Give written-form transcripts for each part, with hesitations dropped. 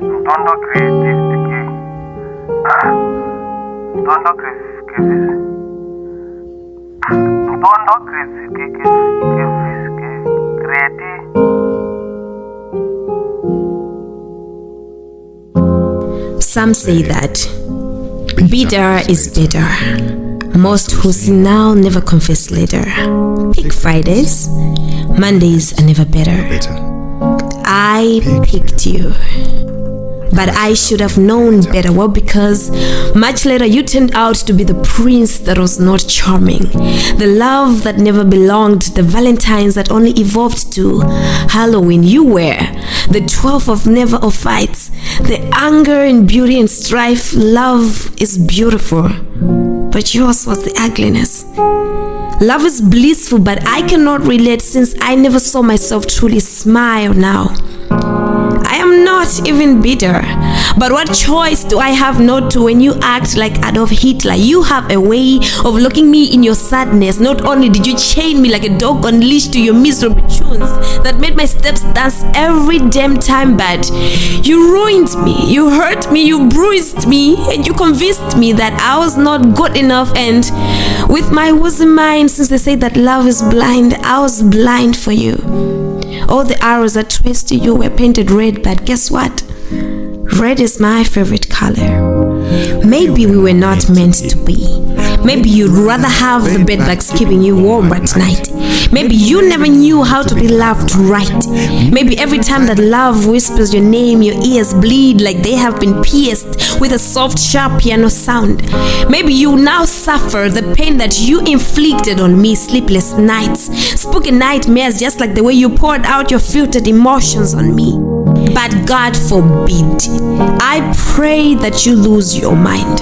Mtondo creativity. Mtondo creativity. Some say that bitter is better. Most who sin now never confess later. Pick Fridays, Mondays are never better. I picked you, but I should have known better. Well, because much later you turned out to be the prince that was not charming, the love that never belonged, the Valentines that only evolved to Halloween. You were the 12th of never of fights, the anger and beauty and strife. Love is beautiful, but yours was the ugliness. Love is blissful, but I cannot relate since I never saw myself truly smile now. I am not even bitter, but what choice do I have not to when you act like Adolf Hitler? You have a way of looking me in your sadness. Not only did you chain me like a dog on leash to your miserable tunes that made my steps dance every damn time, but you ruined me, you hurt me, you bruised me, and you convinced me that I was not good enough. And with my woozy mind, since they say that love is blind, I was blind for you. All the arrows that traced to you were painted red, but guess what? Red is my favorite color. Maybe we were not meant to be. Maybe you'd rather have the bedbugs keeping you warm at night. Maybe you never knew how to be loved right. Maybe every time that love whispers your name, your ears bleed like they have been pierced with a soft, sharp piano sound. Maybe you now suffer the pain that you inflicted on me. Sleepless nights, spooky nightmares, just like the way you poured out your filtered emotions on me. But God forbid, I pray that you lose your mind,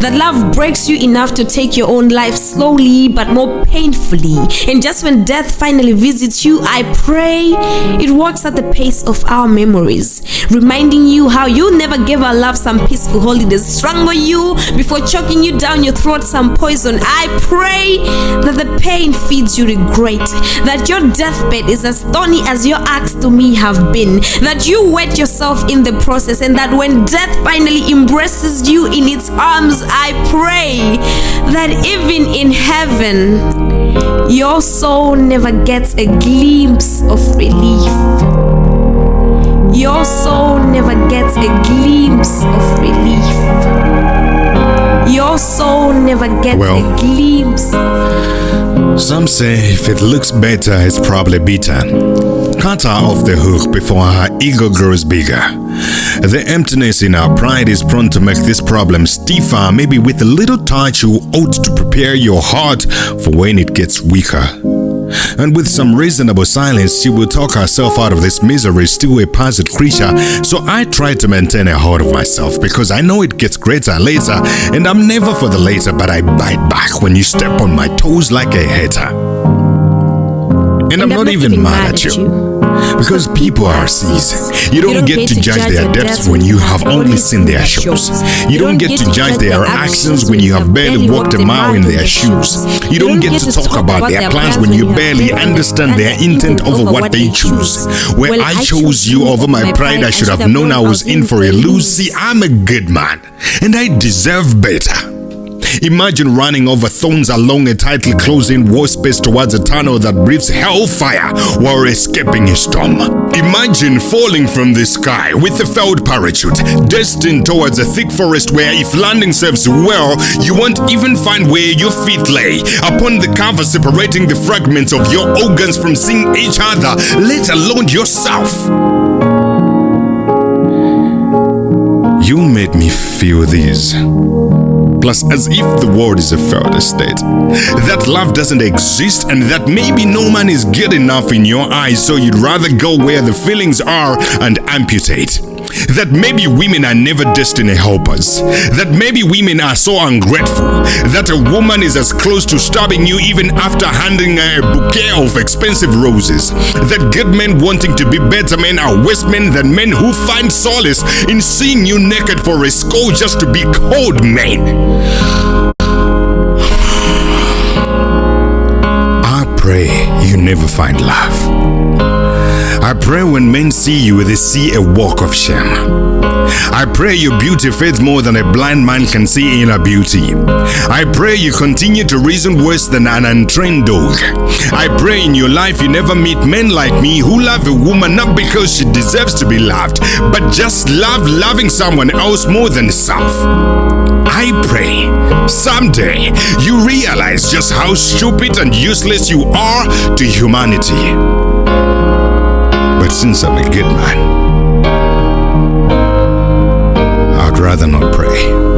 that love breaks you enough to take your own life slowly but more painfully. And just when death finally visits you, I pray it walks at the pace of our memories, reminding you how you never gave our love some peaceful holidays, strangle you before choking you down your throat some poison. I pray that the pain feeds you regret, that your deathbed is as thorny as your acts to me have been, that you wet yourself in the process, and that when death finally embraces you in its arms, I pray that even in heaven, your soul never gets a glimpse of relief. Your soul never gets a glimpse of relief. Your soul never gets a glimpse. Some say if it looks better, it's probably bitter. Cut her off the hook before her ego grows bigger. The emptiness in our pride is prone to make this problem stiffer. Maybe with a little touch you ought to prepare your heart for when it gets weaker. And with some reasonable silence, she will talk herself out of this misery, still a puzzled creature. So I try to maintain a hold of myself, because I know it gets greater later, and I'm never for the later, but I bite back when you step on my toes like a hater. And I'm not even mad at you. Because people are seasoned. You don't get to judge their depths when you have only seen their shows. You don't get to judge their actions when you have barely walked a mile in their shoes. You don't get to talk about their plans when you barely understand their intent over what they choose. Where I chose you over my pride, I should have known I was in for a lose. See, I'm a good man, and I deserve better. Imagine running over thorns along a tightly closing wall space towards a tunnel that breathes hellfire while escaping a storm. Imagine falling from the sky with a felled parachute, destined towards a thick forest where, if landing serves you well, you won't even find where your feet lay, upon the cover separating the fragments of your organs from seeing each other, let alone yourself. You made me feel these. Plus, as if the world is a failed estate, that love doesn't exist, and that maybe no man is good enough in your eyes, so you'd rather go where the feelings are and amputate. That maybe women are never destiny helpers. That maybe women are so ungrateful. That a woman is as close to stabbing you even after handing her a bouquet of expensive roses. That good men wanting to be better men are worse men than men who find solace in seeing you naked for a score just to be called men. I pray you never find love. I pray when men see you, they see a walk of shame. I pray your beauty fades more than a blind man can see inner beauty. I pray you continue to reason worse than an untrained dog. I pray in your life you never meet men like me who love a woman not because she deserves to be loved, but just loving someone else more than self. I pray someday you realize just how stupid and useless you are to humanity. But since I'm a good man, I'd rather not pray.